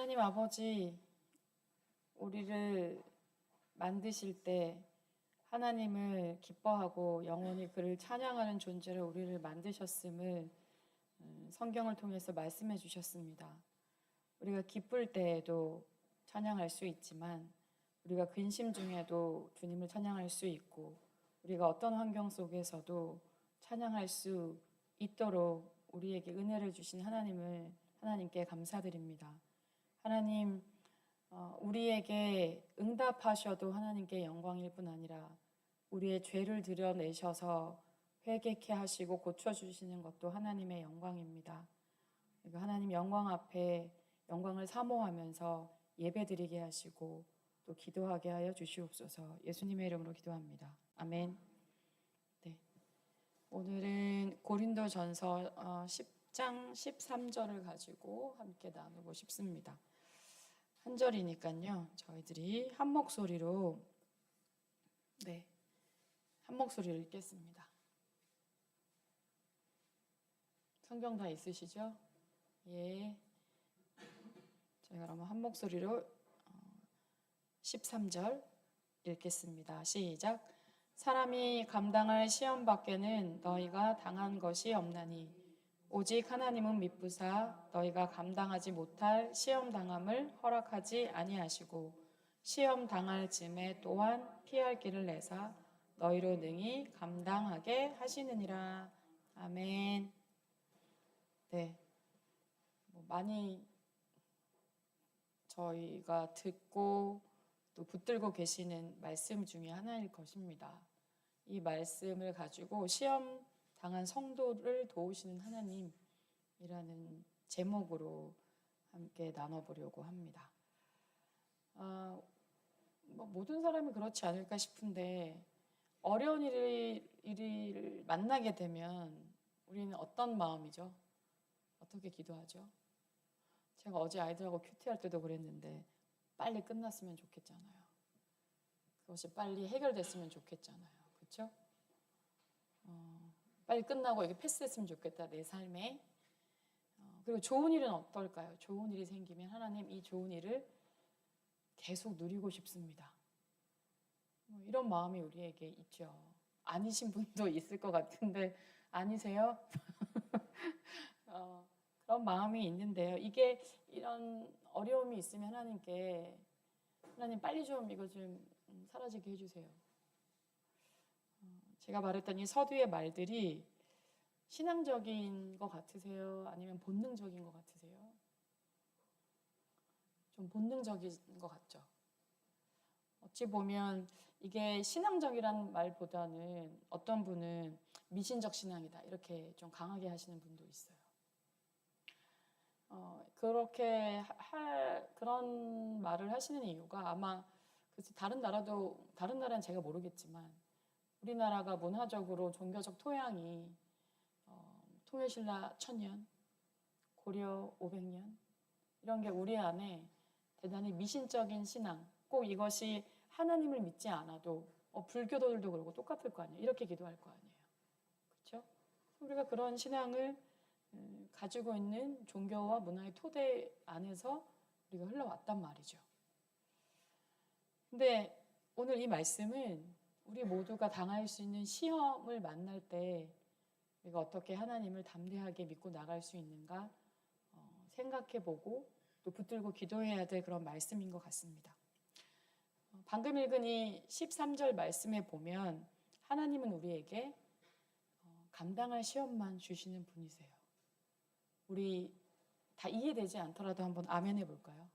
하나님 아버지, 우리를 만드실 때 하나님을 기뻐하고 영원히 그를 찬양하는 존재로 우리를 만드셨음을 성경을 통해서 말씀해 주셨습니다. 우리가 기쁠 때에도 찬양할 수 있지만 우리가 근심 중에도 주님을 찬양할 수 있고 우리가 어떤 환경 속에서도 찬양할 수 있도록 우리에게 은혜를 주신 하나님께 감사드립니다. 하나님, 우리에게 응답하셔도 하나님께 영광일 뿐 아니라 우리의 죄를 드러내셔서 회개케 하시고 고쳐주시는 것도 하나님의 영광입니다. 하나님 영광 앞에 영광을 사모하면서 예배드리게 하시고 또 기도하게 하여 주시옵소서. 예수님의 이름으로 기도합니다. 아멘. 네, 오늘은 고린도전서 10장 13절을 가지고 함께 나누고 싶습니다. 한 절이니까요. 저희들이 한 목소리로 읽겠습니다. 성경 다 있으시죠? 예. 저희가 그러면 한 목소리로 13절 읽겠습니다. 시작. 사람이 감당할 시험 밖에는 너희가 당한 것이 없나니 오직 하나님은 미쁘사 너희가 감당하지 못할 시험 당함을 허락하지 아니하시고 시험 당할 즈음에 또한 피할 길을 내사 너희로 능히 감당하게 하시느니라. 아멘. 네, 많이 저희가 듣고 또 붙들고 계시는 말씀 중에 하나일 것입니다. 이 말씀을 가지고 시험 당한 성도를 도우시는 하나님이라는 제목으로 함께 나눠보려고 합니다. 모든 사람이 그렇지 않을까 싶은데 어려운 일을 만나게 되면 우리는 어떤 마음이죠? 어떻게 기도하죠? 제가 어제 아이들하고 큐티할 때도 그랬는데 빨리 끝났으면 좋겠잖아요. 그것이 빨리 해결됐으면 좋겠잖아요. 그렇죠? 빨리 끝나고 이게 패스했으면 좋겠다, 내 삶에. 그리고 좋은 일은 어떨까요? 좋은 일이 생기면 하나님 이 좋은 일을 계속 누리고 싶습니다. 이런 마음이 우리에게 있죠. 아니신 분도 있을 것 같은데 아니세요? 그런 마음이 있는데요. 이게 이런 어려움이 있으면 하나님 빨리 좀 이거 좀 사라지게 해주세요. 제가 말했던 이 서두의 말들이 신앙적인 것 같으세요? 아니면 본능적인 것 같으세요? 좀 본능적인 것 같죠. 어찌 보면 이게 신앙적이라는 말보다는 어떤 분은 미신적 신앙이다 이렇게 좀 강하게 하시는 분도 있어요. 그렇게 그런 말을 하시는 이유가 아마 다른 나라는 제가 모르겠지만 우리나라가 문화적으로 종교적 토양이 통일신라 1000년, 고려 500년 이런 게 우리 안에 대단히 미신적인 신앙, 꼭 이것이 하나님을 믿지 않아도 불교도들도 그러고 똑같을 거 아니에요. 이렇게 기도할 거 아니에요. 그렇죠? 우리가 그런 신앙을 가지고 있는 종교와 문화의 토대 안에서 우리가 흘러왔단 말이죠. 근데 오늘 이 말씀은 우리 모두가 당할 수 있는 시험을 만날 때 우리가 어떻게 하나님을 담대하게 믿고 나갈 수 있는가 생각해보고 또 붙들고 기도해야 될 그런 말씀인 것 같습니다. 방금 읽은 이 13절 말씀에 보면 하나님은 우리에게 감당할 시험만 주시는 분이세요. 우리 다 이해되지 않더라도 한번 아멘 해볼까요?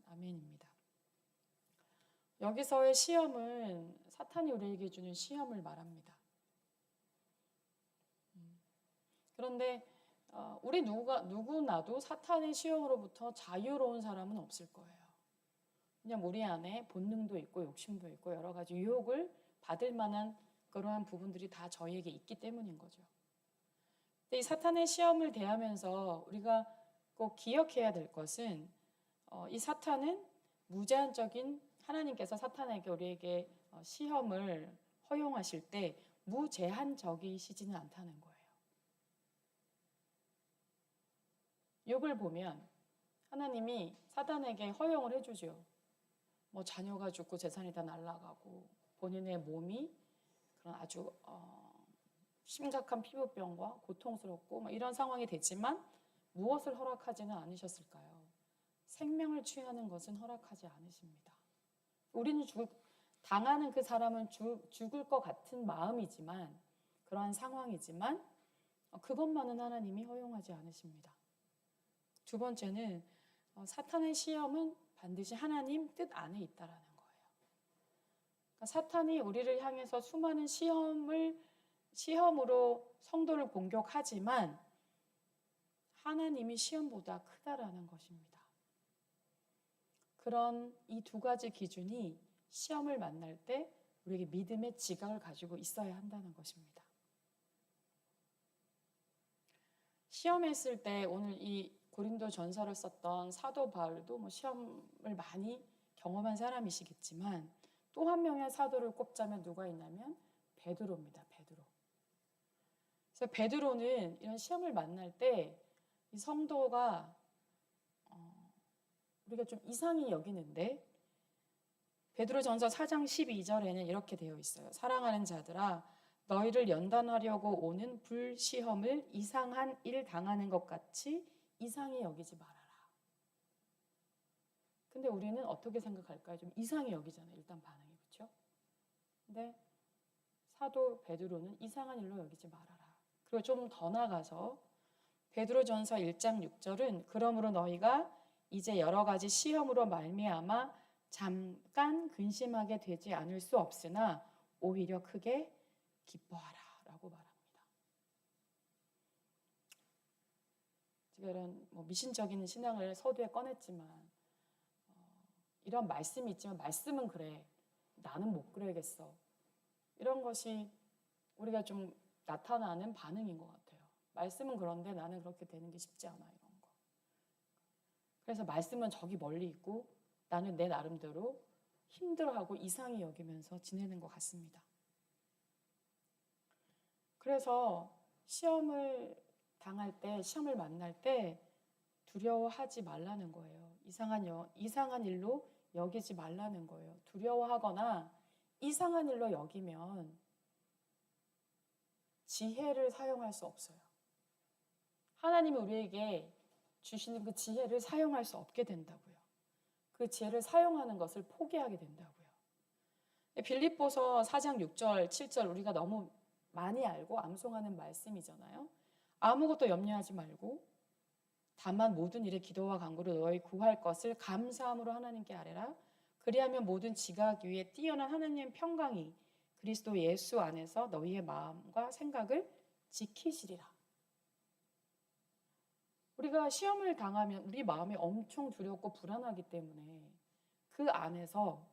아멘입니다. 여기서의 시험은 사탄이 우리에게 주는 시험을 말합니다. 그런데 우리 누구나도 사탄의 시험으로부터 자유로운 사람은 없을 거예요. 그냥 우리 안에 본능도 있고 욕심도 있고 여러 가지 유혹을 받을 만한 그러한 부분들이 다 저희에게 있기 때문인 거죠. 근데 이 사탄의 시험을 대하면서 우리가 꼭 기억해야 될 것은 이 사탄은 무제한적인 하나님께서 사탄에게 우리에게 시험을 허용하실 때 무제한적이시지는 않다는 거예요. 욥을 보면 하나님이 사단에게 허용을 해주죠. 뭐 자녀가 죽고 재산이 다 날아가고 본인의 몸이 그런 아주 심각한 피부병과 고통스럽고 뭐 이런 상황이 되지만 무엇을 허락하지는 않으셨을까요? 생명을 취하는 것은 허락하지 않으십니다. 우리는 당하는 그 사람은 죽을 것 같은 마음이지만 그러한 상황이지만 그것만은 하나님이 허용하지 않으십니다. 두 번째는 사탄의 시험은 반드시 하나님 뜻 안에 있다라는 거예요. 그러니까 사탄이 우리를 향해서 수많은 시험으로 성도를 공격하지만 하나님이 시험보다 크다라는 것입니다. 그런 이 두 가지 기준이 시험을 만날 때 우리에게 믿음의 지각을 가지고 있어야 한다는 것입니다. 시험했을 때 오늘 이 고린도 전서를 썼던 사도 바울도 뭐 시험을 많이 경험한 사람이시겠지만 또 한 명의 사도를 꼽자면 누가 있냐면 베드로입니다. 베드로. 그래서 베드로는 이런 시험을 만날 때 이 성도가 우리가 좀 이상히 여기는데 베드로전서 4장 12절에는 이렇게 되어 있어요. 사랑하는 자들아 너희를 연단하려고 오는 불시험을 이상한 일 당하는 것 같이 이상히 여기지 말아라. 근데 우리는 어떻게 생각할까요? 좀 이상히 여기잖아요. 일단 반응이. 그렇죠? 근데 사도 베드로는 이상한 일로 여기지 말아라. 그리고 좀 더 나가서 베드로전서 1장 6절은 그러므로 너희가 이제 여러 가지 시험으로 말미암아 잠깐 근심하게 되지 않을 수 없으나 오히려 크게 기뻐하라 라고 말합니다. 제가 이런 미신적인 신앙을 서두에 꺼냈지만 이런 말씀이 있지만 말씀은 그래. 나는 못 그래야겠어. 이런 것이 우리가 좀 나타나는 반응인 것 같아요. 말씀은 그런데 나는 그렇게 되는 게 쉽지 않아. 이런 거. 그래서 말씀은 저기 멀리 있고 나는 내 나름대로 힘들어하고 이상히 여기면서 지내는 것 같습니다. 그래서 시험을 당할 때, 시험을 만날 때 두려워하지 말라는 거예요. 이상한 일로 여기지 말라는 거예요. 두려워하거나 이상한 일로 여기면 지혜를 사용할 수 없어요. 하나님이 우리에게 주시는 그 지혜를 사용할 수 없게 된다고요. 그 지혜를 사용하는 것을 포기하게 된다고요. 빌립보서 4장 6절, 7절 우리가 너무 많이 알고 암송하는 말씀이잖아요. 아무것도 염려하지 말고 다만 모든 일에 기도와 간구로 너희 구할 것을 감사함으로 하나님께 아뢰라. 그리하면 모든 지각 위에 뛰어난 하나님의 평강이 그리스도 예수 안에서 너희의 마음과 생각을 지키시리라. 우리가 시험을 당하면 우리 마음이 엄청 두렵고 불안하기 때문에 그 안에서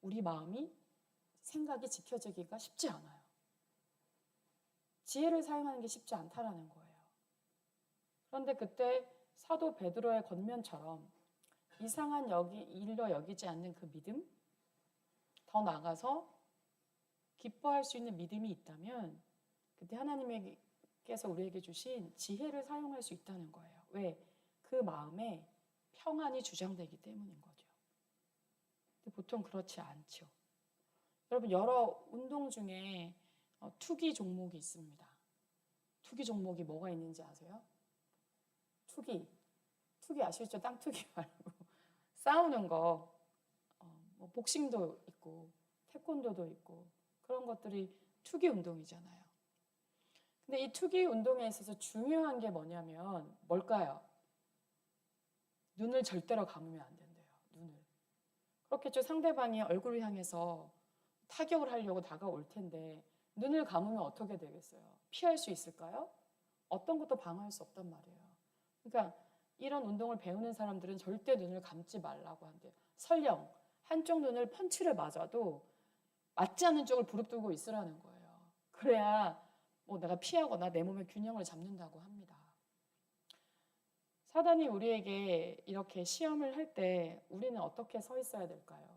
우리 마음이 생각이 지켜지기가 쉽지 않아요. 지혜를 사용하는 게 쉽지 않다라는 거예요. 그런데 그때 사도 베드로의 권면처럼 이상한 일로 여기지 않는 그 믿음, 더 나아가서 기뻐할 수 있는 믿음이 있다면 그때 하나님께서 우리에게 주신 지혜를 사용할 수 있다는 거예요. 왜? 그 마음에 평안이 주장되기 때문인 거죠. 근데 보통 그렇지 않죠. 여러분 여러 운동 중에 투기 종목이 있습니다. 투기 종목이 뭐가 있는지 아세요? 투기 아시죠? 땅투기 말고 싸우는 거, 뭐 복싱도 있고 태권도도 있고 그런 것들이 투기 운동이잖아요. 근데 이 투기 운동에 있어서 중요한 게 뭐냐면 뭘까요? 눈을 절대로 감으면 안 된대요. 눈을. 그렇겠죠. 상대방이 얼굴을 향해서 타격을 하려고 다가올 텐데 눈을 감으면 어떻게 되겠어요? 피할 수 있을까요? 어떤 것도 방어할 수 없단 말이에요. 그러니까 이런 운동을 배우는 사람들은 절대 눈을 감지 말라고 한대요. 설령 한쪽 눈을 펀치를 맞아도 맞지 않는 쪽을 부릅뜨고 있으라는 거예요. 그래야 내가 피하거나 내 몸의 균형을 잡는다고 합니다. 사단이 우리에게 이렇게 시험을 할 때 우리는 어떻게 서 있어야 될까요?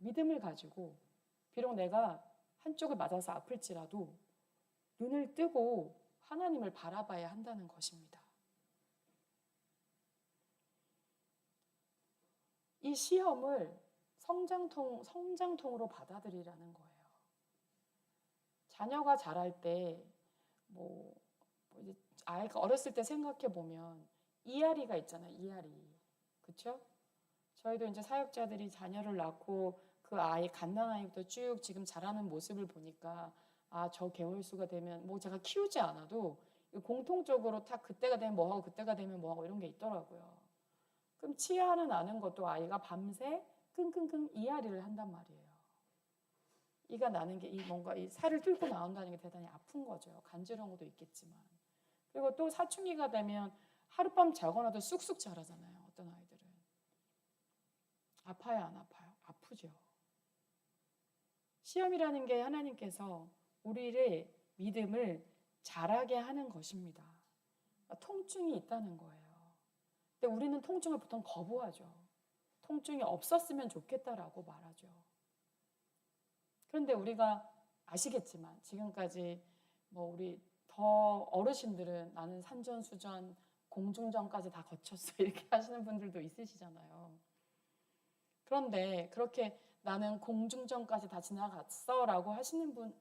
믿음을 가지고 비록 내가 한쪽을 맞아서 아플지라도 눈을 뜨고 하나님을 바라봐야 한다는 것입니다. 이 시험을 성장통으로 받아들이라는 거예요. 자녀가 자랄 때 뭐 이제 아이가 어렸을 때 생각해 보면 이앓이가 있잖아요. 이앓이. 그렇죠? 저희도 이제 사역자들이 자녀를 낳고 그 아이 갓난아이부터 쭉 지금 자라는 모습을 보니까 저 개월수가 되면 뭐 제가 키우지 않아도 공통적으로 다 그때가 되면 뭐 하고 그때가 되면 뭐 하고 이런 게 있더라고요. 그럼 치아는 나는 것도 아이가 밤새 끙끙끙 이앓이를 한단 말이에요. 이가 나는 게 뭔가 이 살을 뚫고 나온다는 게 대단히 아픈 거죠. 간지러운 것도 있겠지만. 그리고 또 사춘기가 되면 하룻밤 자거나도 쑥쑥 자라잖아요. 어떤 아이들은. 아파요, 안 아파요? 아프죠. 시험이라는 게 하나님께서 우리의 믿음을 자라게 하는 것입니다. 통증이 있다는 거예요. 근데 우리는 통증을 보통 거부하죠. 통증이 없었으면 좋겠다라고 말하죠. 그런데 우리가 아시겠지만 지금까지 뭐 우리 더 어르신들은 나는 산전수전, 공중전까지 다 거쳤어 이렇게 하시는 분들도 있으시잖아요. 그런데 그렇게 나는 공중전까지 다 지나갔어 라고 하시는 분,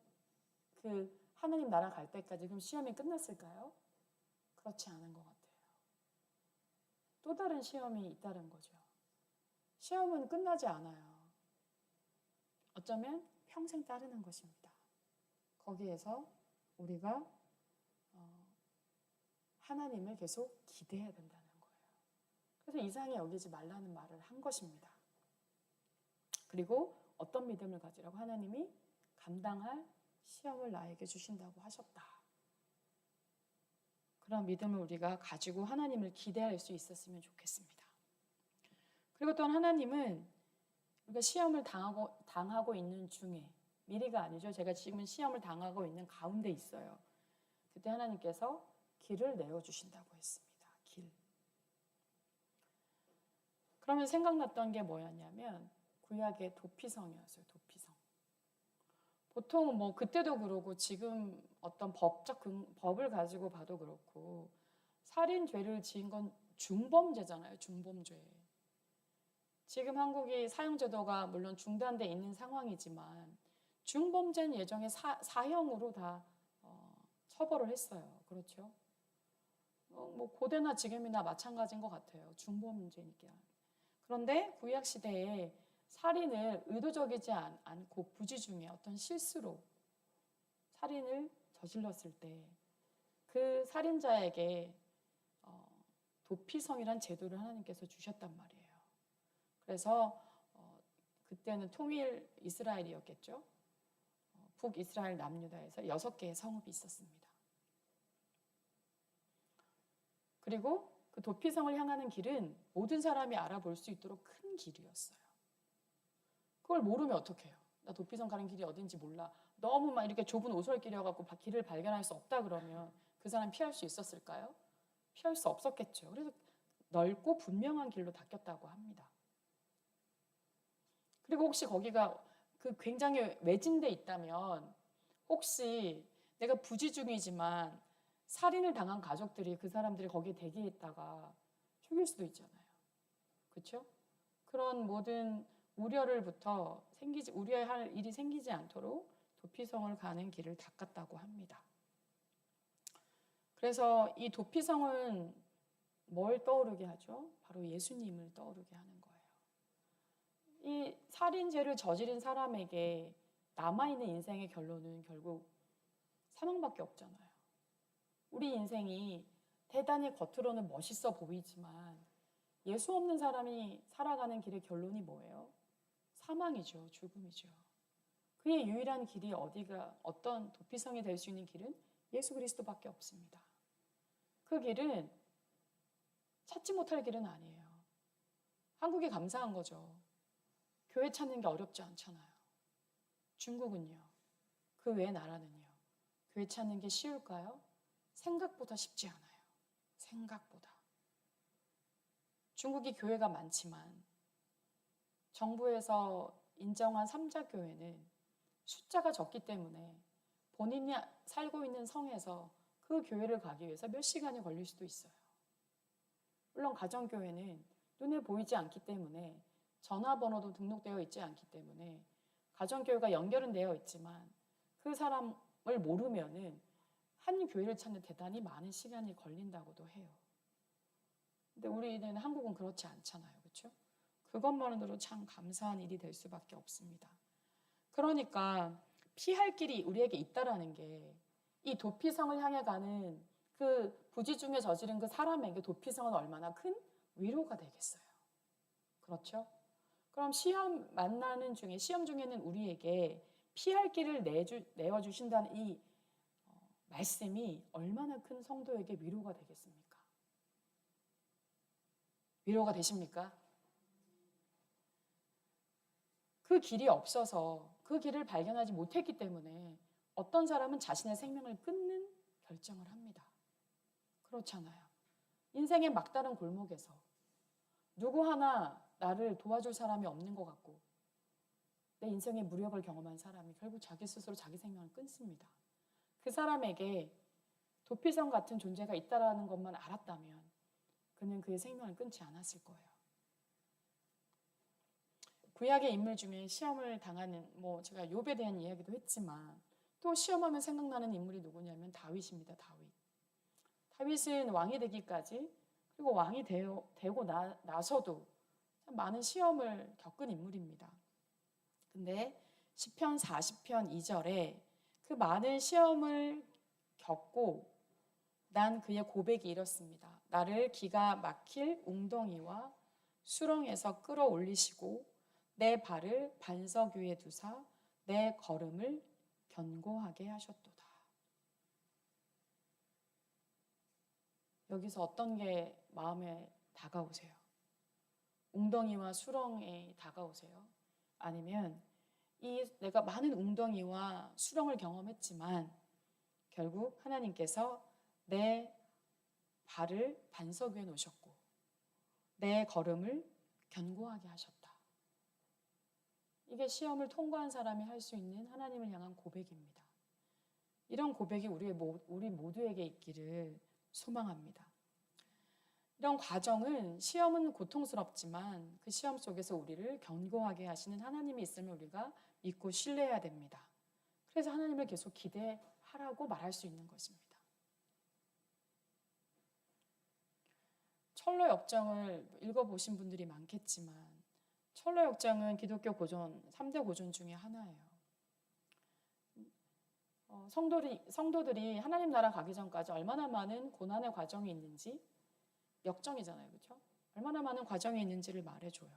그 하나님 나라 갈 때까지 그럼 시험이 끝났을까요? 그렇지 않은 것 같아요. 또 다른 시험이 있다는 거죠. 시험은 끝나지 않아요. 어쩌면 평생 따르는 것입니다. 거기에서 우리가 하나님을 계속 기대해야 된다는 거예요. 그래서 이상히 여기지 말라는 말을 한 것입니다. 그리고 어떤 믿음을 가지라고 하나님이 감당할 시험을 나에게 주신다고 하셨다. 그런 믿음을 우리가 가지고 하나님을 기대할 수 있었으면 좋겠습니다. 그리고 또한 하나님은 우리가 시험을 당하고 있는 중에 미리가 아니죠. 제가 지금 시험을 당하고 있는 가운데 있어요. 그때 하나님께서 길을 내어주신다고 했습니다. 길. 그러면 생각났던 게 뭐였냐면 구약의 도피성이었어요. 도피성. 보통 뭐 그때도 그러고 지금 어떤 법을 가지고 봐도 그렇고 살인죄를 지은 건 중범죄잖아요. 중범죄. 지금 한국이 사형제도가 물론 중단돼 있는 상황이지만 중범죄는 예정에 사형으로 다 처벌을 했어요. 그렇죠? 뭐 고대나 지금이나 마찬가지인 것 같아요. 중범죄니까. 그런데 구약 시대에 살인을 의도적이지 않고 부지중에 어떤 실수로 살인을 저질렀을 때 그 살인자에게 도피성이란 제도를 하나님께서 주셨단 말이에요. 그래서 그때는 통일 이스라엘이었겠죠. 북이스라엘 남유다에서 6개의 성읍이 있었습니다. 그리고 그 도피성을 향하는 길은 모든 사람이 알아볼 수 있도록 큰 길이었어요. 그걸 모르면 어떡해요? 나 도피성 가는 길이 어딘지 몰라. 너무 막 이렇게 좁은 오솔길이어갖고 길을 발견할 수 없다 그러면 그 사람 피할 수 있었을까요? 피할 수 없었겠죠. 그래서 넓고 분명한 길로 닦였다고 합니다. 그리고 혹시 거기가 그 굉장히 외진데 있다면 혹시 내가 부지 중이지만 살인을 당한 가족들이 그 사람들이 거기에 대기했다가 죽일 수도 있잖아요. 그렇죠? 그런 모든 우려를부터 우려할 일이 생기지 않도록 도피성을 가는 길을 닦았다고 합니다. 그래서 이 도피성은 뭘 떠오르게 하죠? 바로 예수님을 떠오르게 하는 거예요. 이 살인죄를 저지른 사람에게 남아있는 인생의 결론은 결국 사망밖에 없잖아요. 우리 인생이 대단히 겉으로는 멋있어 보이지만 예수 없는 사람이 살아가는 길의 결론이 뭐예요? 사망이죠. 죽음이죠. 그의 유일한 길이 어떤 도피성이 될 수 있는 길은 예수 그리스도밖에 없습니다. 그 길은 찾지 못할 길은 아니에요. 한국이 감사한 거죠. 교회 찾는 게 어렵지 않잖아요. 중국은요? 그 외의 나라는요? 교회 찾는 게 쉬울까요? 생각보다 쉽지 않아요. 생각보다. 중국이 교회가 많지만 정부에서 인정한 3자 교회는 숫자가 적기 때문에 본인이 살고 있는 성에서 그 교회를 가기 위해서 몇 시간이 걸릴 수도 있어요. 물론 가정교회는 눈에 보이지 않기 때문에 전화번호도 등록되어 있지 않기 때문에 가정교회가 연결은 되어 있지만 그 사람을 모르면은 한 교회를 찾는 대단히 많은 시간이 걸린다고도 해요. 근데 우리는 한국은 그렇지 않잖아요. 그렇죠? 그것만으로도 참 감사한 일이 될 수밖에 없습니다. 그러니까 피할 길이 우리에게 있다라는 게 이 도피성을 향해 가는 그 부지 중에 저지른 그 사람에게 도피성은 얼마나 큰 위로가 되겠어요. 그렇죠? 그럼 시험 중에는 우리에게 피할 길을 내어주신다는 이 말씀이 얼마나 큰 성도에게 위로가 되겠습니까? 위로가 되십니까? 그 길이 없어서 그 길을 발견하지 못했기 때문에 어떤 사람은 자신의 생명을 끊는 결정을 합니다. 그렇잖아요. 인생의 막다른 골목에서 누구 하나 나를 도와줄 사람이 없는 것 같고 내 인생의 무력을 경험한 사람이 결국 자기 스스로 자기 생명을 끊습니다. 그 사람에게 도피성 같은 존재가 있다는 것만 알았다면 그는 그의 생명을 끊지 않았을 거예요. 구약의 인물 중에 시험을 당하는 제가 욥에 대한 이야기도 했지만 또 시험하면 생각나는 인물이 누구냐면 다윗입니다. 다윗은 왕이 되기까지 그리고 왕이 되고 나서도 참 많은 시험을 겪은 인물입니다. 근데 시편 40편 2절에 그 많은 시험을 겪고 난 그의 고백이 이렇습니다. 나를 기가 막힐 웅덩이와 수렁에서 끌어올리시고 내 발을 반석 위에 두사 내 걸음을 견고하게 하셨도다. 여기서 어떤 게 마음에 다가오세요? 웅덩이와 수렁에 다가오세요? 아니면 내가 많은 웅덩이와 수렁을 경험했지만 결국 하나님께서 내 발을 반석 위에 놓으셨고 내 걸음을 견고하게 하셨다. 이게 시험을 통과한 사람이 할 수 있는 하나님을 향한 고백입니다. 이런 고백이 우리 모두에게 있기를 소망합니다. 이런 과정은 시험은 고통스럽지만 그 시험 속에서 우리를 견고하게 하시는 하나님이 있음을 우리가 믿고 신뢰해야 됩니다. 그래서 하나님을 계속 기대하라고 말할 수 있는 것입니다. 철로 역정을 읽어보신 분들이 많겠지만 철로 역정은 기독교 3대 고전 중에 하나예요. 성도들이 하나님 나라 가기 전까지 얼마나 많은 고난의 과정이 있는지 역정이잖아요. 그렇죠? 얼마나 많은 과정이 있는지를 말해줘요.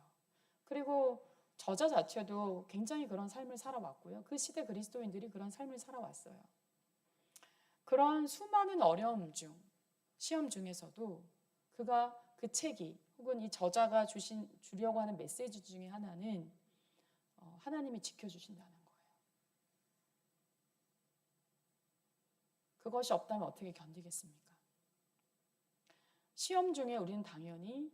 그리고 저자 자체도 굉장히 그런 삶을 살아왔고요. 그 시대 그리스도인들이 그런 삶을 살아왔어요. 그런 수많은 어려움 시험 중에서도 그 책이 혹은 이 저자가 주려고 하는 메시지 중에 하나는 하나님이 지켜주신다는 거예요. 그것이 없다면 어떻게 견디겠습니까? 시험 중에 우리는 당연히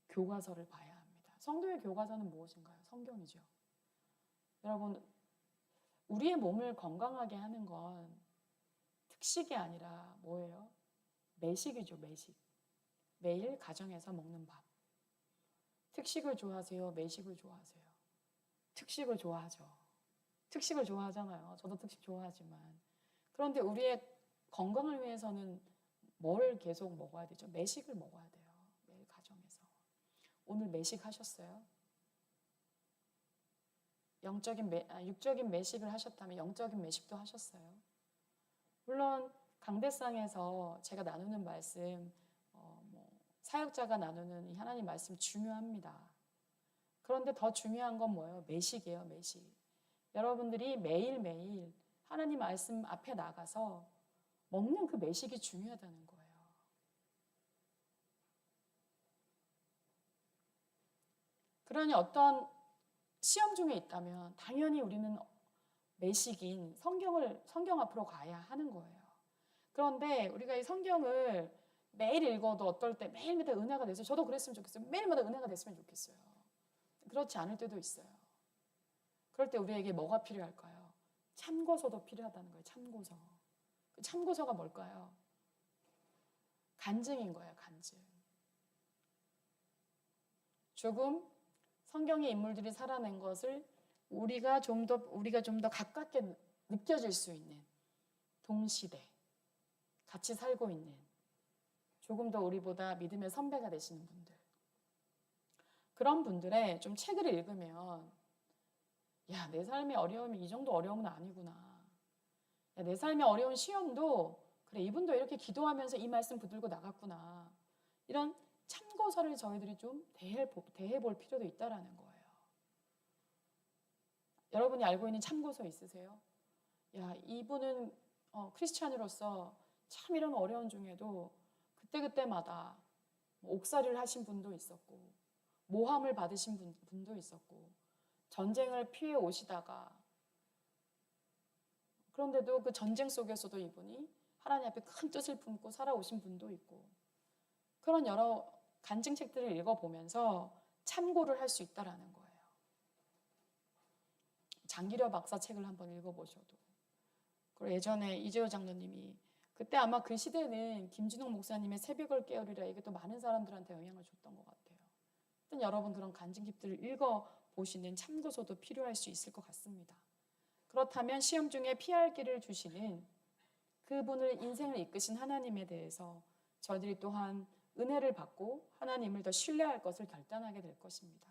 교과서를 봐야 합니다. 성도의 교과서는 무엇인가요? 성경이죠. 여러분, 우리의 몸을 건강하게 하는 건 특식이 아니라 뭐예요? 매식이죠, 매식. 매일 가정에서 먹는 밥. 특식을 좋아하세요? 매식을 좋아하세요? 특식을 좋아하죠. 특식을 좋아하잖아요. 저도 특식 좋아하지만. 그런데 우리의 건강을 위해서는 뭘 계속 먹어야 되죠? 매식을 먹어야 돼요. 매일 가정에서. 오늘 매식 하셨어요? 육적인 매식을 하셨다면 영적인 매식도 하셨어요? 물론 강대상에서 제가 나누는 말씀, 사역자가 나누는 이 하나님 말씀 중요합니다. 그런데 더 중요한 건 뭐예요? 매식이에요, 매식. 여러분들이 매일매일 하나님 말씀 앞에 나가서 먹는 그 매식이 중요하다는 거예요. 그러니 어떤 시험 중에 있다면 당연히 우리는 매식인 성경 앞으로 가야 하는 거예요. 그런데 우리가 이 성경을 매일 읽어도 어떨 때 매일마다 은혜가 돼서 저도 그랬으면 좋겠어요. 매일마다 은혜가 됐으면 좋겠어요. 그렇지 않을 때도 있어요. 그럴 때 우리에게 뭐가 필요할까요? 참고서도 필요하다는 거예요. 참고서. 그 참고서가 뭘까요? 간증인 거예요. 간증. 조금 성경의 인물들이 살아낸 것을 우리가 좀 더 가깝게 느껴질 수 있는 동시대 같이 살고 있는 조금 더 우리보다 믿음의 선배가 되시는 분들, 그런 분들의 좀 책을 읽으면 야, 내 삶의 어려움이 이 정도 어려움은 아니구나. 야, 내 삶의 어려운 시험도 그래, 이분도 이렇게 기도하면서 이 말씀 붙들고 나갔구나. 이런 참고서를 저희들이 좀 대해볼 필요도 있다라는 거예요. 여러분이 알고 있는 참고서 있으세요? 야, 이분은 크리스찬으로서 참 이런 어려운 중에도 그때그때마다 옥살이를 하신 분도 있었고, 모함을 받으신 분도 있었고, 전쟁을 피해 오시다가, 그런데도 그 전쟁 속에서도 이분이 하나님 앞에 큰 뜻을 품고 살아오신 분도 있고, 그런 여러 간증책들을 읽어보면서 참고를 할 수 있다라는 거예요. 장기려 박사 책을 한번 읽어보셔도. 그리고 예전에 이재호 장로님이, 그때 아마 그 시대는 김진욱 목사님의 새벽을 깨우리라, 이게 또 많은 사람들한테 영향을 줬던 것 같아요. 하여튼 여러분 그런 간증집들을 읽어보시는 참고서도 필요할 수 있을 것 같습니다. 그렇다면 시험 중에 피할 길을 주시는 그분을 인생을 이끄신 하나님에 대해서 저희들이 또한 은혜를 받고 하나님을 더 신뢰할 것을 결단하게 될 것입니다.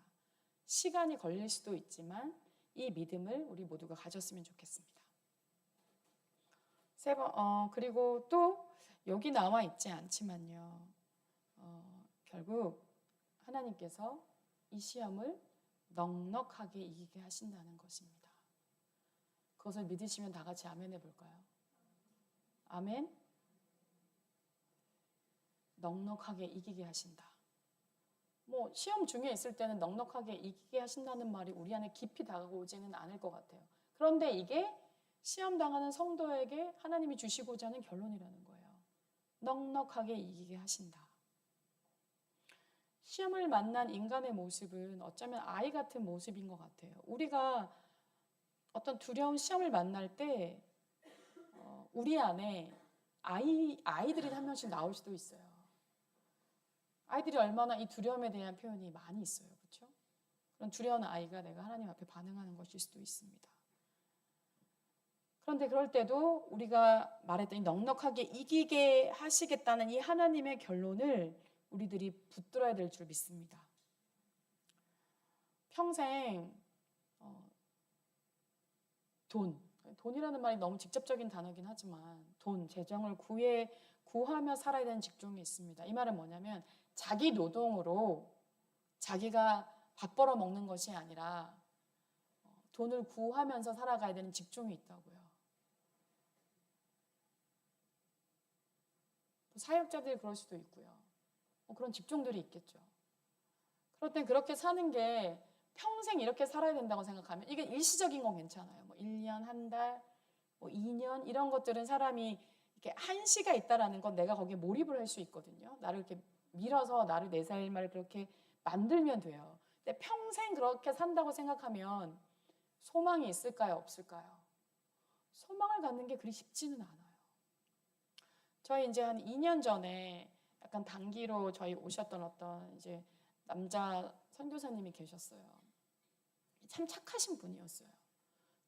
시간이 걸릴 수도 있지만 이 믿음을 우리 모두가 가졌으면 좋겠습니다. 그리고 또 여기 나와 있지 않지만요. 결국 하나님께서 이 시험을 넉넉하게 이기게 하신다는 것입니다. 그것을 믿으시면 다 같이 아멘 해볼까요? 아멘. 넉넉하게 이기게 하신다. 시험 중에 있을 때는 넉넉하게 이기게 하신다는 말이 우리 안에 깊이 다가오지는 않을 것 같아요. 그런데 이게 시험 당하는 성도에게 하나님이 주시고자 하는 결론이라는 거예요. 넉넉하게 이기게 하신다. 시험을 만난 인간의 모습은 어쩌면 아이 같은 모습인 것 같아요. 우리가 어떤 두려운 시험을 만날 때 우리 안에 아이들이 한 명씩 나올 수도 있어요. 아이들이 얼마나 이 두려움에 대한 표현이 많이 있어요. 그렇죠? 그런 두려운 아이가 내가 하나님 앞에 반응하는 것일 수도 있습니다. 그런데 그럴 때도 우리가 말했더니 넉넉하게 이기게 하시겠다는 이 하나님의 결론을 우리들이 붙들어야 될 줄 믿습니다. 평생 돈이라는 말이 너무 직접적인 단어긴 하지만 재정을 구하며 살아야 되는 직종이 있습니다. 이 말은 뭐냐면 자기 노동으로 자기가 밥 벌어 먹는 것이 아니라 돈을 구하면서 살아가야 되는 직종이 있다고요. 사역자들이 그럴 수도 있고요. 그런 직종들이 있겠죠. 그럴 땐 그렇게 사는 게 평생 이렇게 살아야 된다고 생각하면 이게 일시적인 건 괜찮아요. 1년, 한 달, 2년 이런 것들은 사람이 이렇게 한시가 있다라는 건 내가 거기에 몰입을 할 수 있거든요. 나를 이렇게 밀어서 내 삶을 그렇게 만들면 돼요. 근데 평생 그렇게 산다고 생각하면 소망이 있을까요? 없을까요? 소망을 갖는 게 그리 쉽지는 않아요. 저희 이제 한 2년 전에 약간 단기로 저희 오셨던 어떤 이제 남자 선교사님이 계셨어요. 참 착하신 분이었어요.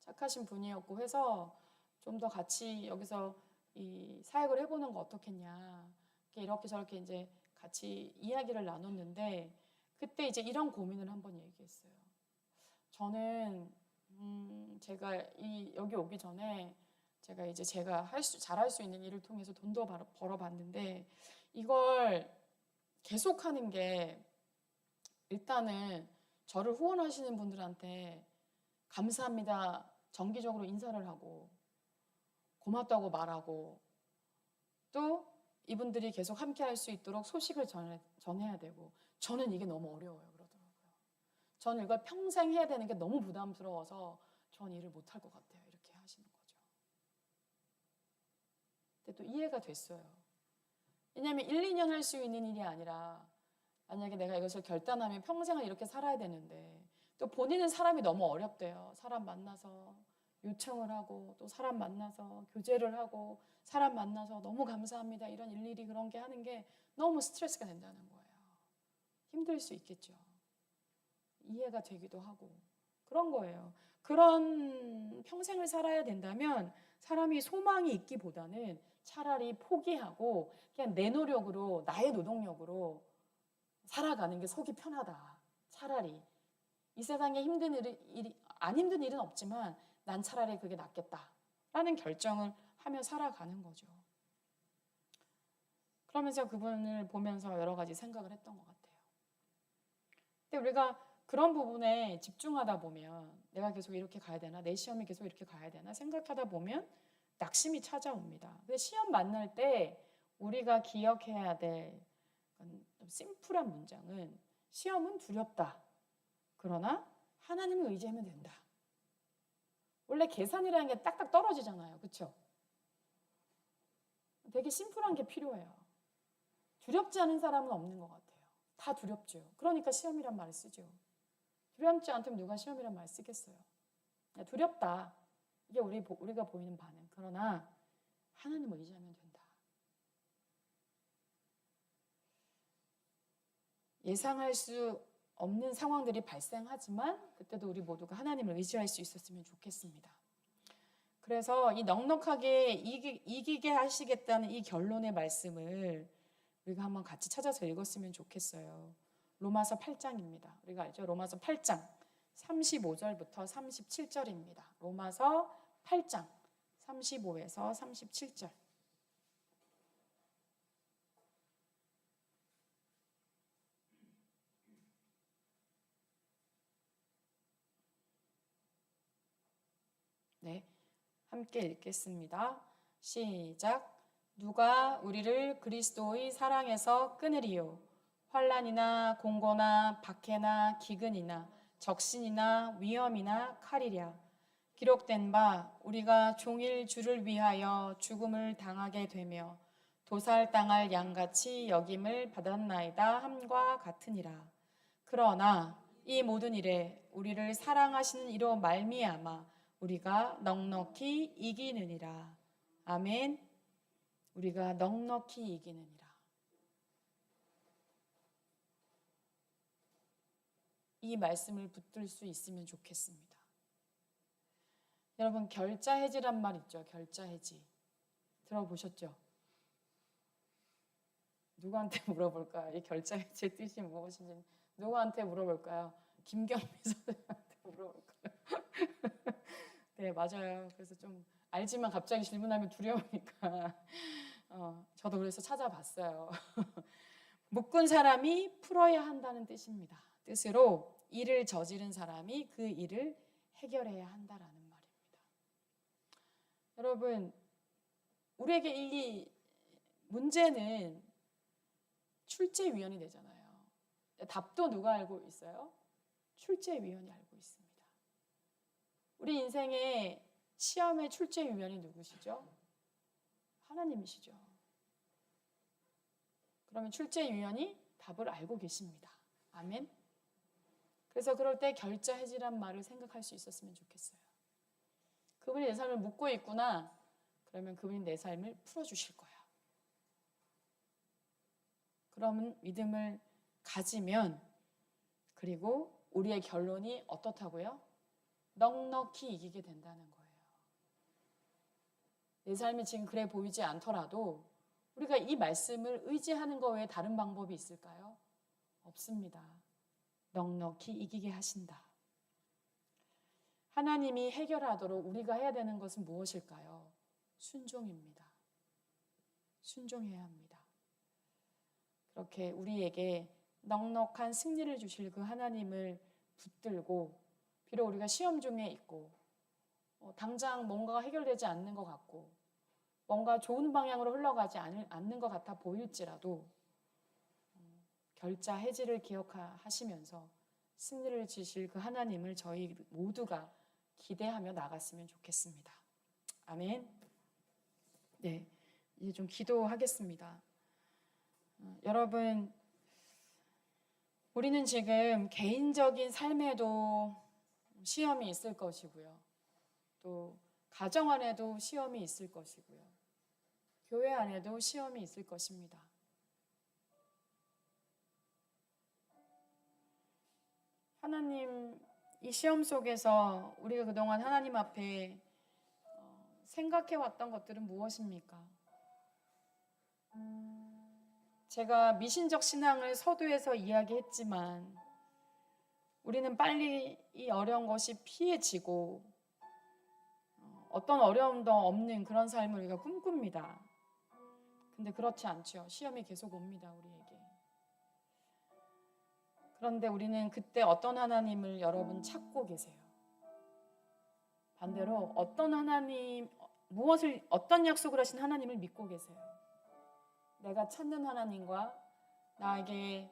착하신 분이었고 해서 좀 더 같이 여기서 이 사역을 해보는 거 어떻겠냐. 이렇게 저렇게 이제 같이 이야기를 나눴는데 그때 이제 이런 고민을 한번 얘기했어요. 저는 제가 여기 오기 전에 제가 잘할 수 있는 일을 통해서 돈도 벌어봤는데 이걸 계속하는 게 일단은 저를 후원하시는 분들한테 감사합니다 정기적으로 인사를 하고 고맙다고 말하고 또 이분들이 계속 함께 할 수 있도록 소식을 전해야 되고 저는 이게 너무 어려워요. 그러더라고요. 저는 이걸 평생 해야 되는 게 너무 부담스러워서 전 일을 못할 것 같아요. 이렇게 하시는 거죠. 근데 또 이해가 됐어요. 왜냐하면 1, 2년 할 수 있는 일이 아니라 만약에 내가 이것을 결단하면 평생을 이렇게 살아야 되는데 또 본인은 사람이 너무 어렵대요. 사람 만나서 요청을 하고 또 사람 만나서 교제를 하고 사람 만나서 너무 감사합니다. 이런 일일이 그런 게 하는 게 너무 스트레스가 된다는 거예요. 힘들 수 있겠죠. 이해가 되기도 하고 그런 거예요. 그런 평생을 살아야 된다면 사람이 소망이 있기보다는 차라리 포기하고 그냥 내 노력으로, 나의 노동력으로 살아가는 게 속이 편하다. 차라리 이 세상에 안 힘든 일은 없지만 난 차라리 그게 낫겠다라는 결정을 하며 살아가는 거죠. 그러면서 그분을 보면서 여러 가지 생각을 했던 것 같아요. 근데 우리가 그런 부분에 집중하다 보면 내가 계속 이렇게 가야 되나? 내 시험이 계속 이렇게 가야 되나? 생각하다 보면 낙심이 찾아옵니다. 근데 시험 만날 때 우리가 기억해야 될 좀 심플한 문장은 시험은 두렵다. 그러나 하나님을 의지하면 된다. 원래 계산이라는 게 딱딱 떨어지잖아요. 그렇죠? 되게 심플한 게 필요해요. 두렵지 않은 사람은 없는 것 같아요. 다 두렵죠. 그러니까 시험이란 말을 쓰죠. 두렵지 않다면 누가 시험이란 말을 쓰겠어요. 두렵다. 이게 우리가 보이는 반응. 그러나 하나님을 의지하면 된다. 예상할 수 없는 상황들이 발생하지만 그때도 우리 모두가 하나님을 의지할 수 있었으면 좋겠습니다. 그래서 이 넉넉하게 이기게 하시겠다는 이 결론의 말씀을 우리가 한번 같이 찾아서 읽었으면 좋겠어요. 로마서 8장입니다. 우리가 알죠? 로마서 8장 35절부터 37절입니다. 로마서 8장 35에서 37절. 네, 함께 읽겠습니다. 시작. 누가 우리를 그리스도의 사랑에서 끊으리요? 환난이나 공고나 박해나 기근이나 적신이나 위험이나 칼이랴. 기록된 바 우리가 종일 주를 위하여 죽음을 당하게 되며 도살당할 양같이 여김을 받았나이다 함과 같으니라. 그러나 이 모든 일에 우리를 사랑하시는 이로 말미암아 우리가 넉넉히 이기느니라. 아멘. 우리가 넉넉히 이기느니라. 이 말씀을 붙들 수 있으면 좋겠습니다. 여러분, 결자해지란 말 있죠? 결자해지. 들어보셨죠? 누구한테 물어볼까요? 이 결자해지의 뜻이 무엇인지 누구한테 물어볼까요? 김경미 선생님한테 물어볼까요? 네, 맞아요. 그래서 좀 알지만 갑자기 질문하면 두려우니까 저도 그래서 찾아봤어요. 묶은 사람이 풀어야 한다는 뜻입니다. 뜻으로 일을 저지른 사람이 그 일을 해결해야 한다라는 말입니다. 여러분, 우리에게 이 문제는 출제위원이 되잖아요. 답도 누가 알고 있어요? 출제위원이 알고 있습니다. 우리 인생의 시험의 출제위원이 누구시죠? 하나님이시죠. 그러면 출제위원이 답을 알고 계십니다. 아멘. 그래서 그럴 때 결자해지란 말을 생각할 수 있었으면 좋겠어요. 그분이 내 삶을 묻고 있구나. 그러면 그분이 내 삶을 풀어주실 거야. 그러면 믿음을 가지면 그리고 우리의 결론이 어떻다고요? 넉넉히 이기게 된다는 거예요. 내 삶이 지금 그래 보이지 않더라도 우리가 이 말씀을 의지하는 것 외에 다른 방법이 있을까요? 없습니다. 넉넉히 이기게 하신다. 하나님이 해결하도록 우리가 해야 되는 것은 무엇일까요? 순종입니다. 순종해야 합니다. 그렇게 우리에게 넉넉한 승리를 주실 그 하나님을 붙들고 비록 우리가 시험 중에 있고 당장 뭔가가 해결되지 않는 것 같고 뭔가 좋은 방향으로 흘러가지 않는 것 같아 보일지라도 결자 해지를 기억하시면서 승리를 주실 그 하나님을 저희 모두가 기대하며 나갔으면 좋겠습니다. 아멘. 네, 이제 좀 기도하겠습니다. 여러분, 우리는 지금 개인적인 삶에도 시험이 있을 것이고요. 또 가정 안에도 시험이 있을 것이고요. 교회 안에도 시험이 있을 것입니다. 하나님, 이 시험 속에서 우리가 그동안 하나님 앞에 생각해왔던 것들은 무엇입니까? 제가 미신적 신앙을 서두에서 이야기했지만 우리는 빨리 이 어려운 것이 피해지고 어떤 어려움도 없는 그런 삶을 우리가 꿈꿉니다. 근데 그렇지 않죠. 시험이 계속 옵니다, 우리에게. 그런데 우리는 그때 어떤 하나님을 여러분 찾고 계세요? 반대로 어떤 하나님, 어떤 약속을 하신 하나님을 믿고 계세요? 내가 찾는 하나님과 나에게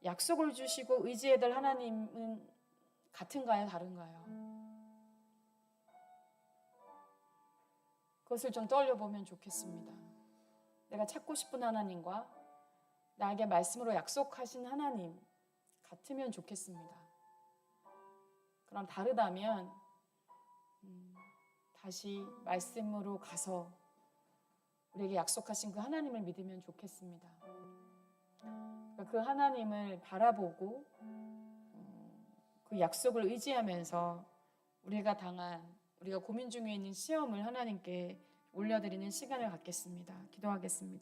약속을 주시고 의지해야 될 하나님은 같은가요? 다른가요? 그것을 좀 떠올려보면 좋겠습니다. 내가 찾고 싶은 하나님과 나에게 말씀으로 약속하신 하나님 같으면 좋겠습니다. 그럼 다르다면 다시 말씀으로 가서 우리에게 약속하신 그 하나님을 믿으면 좋겠습니다. 그 하나님을 바라보고 그 약속을 의지하면서 우리가 고민 중에 있는 시험을 하나님께 올려드리는 시간을 갖겠습니다. 기도하겠습니다.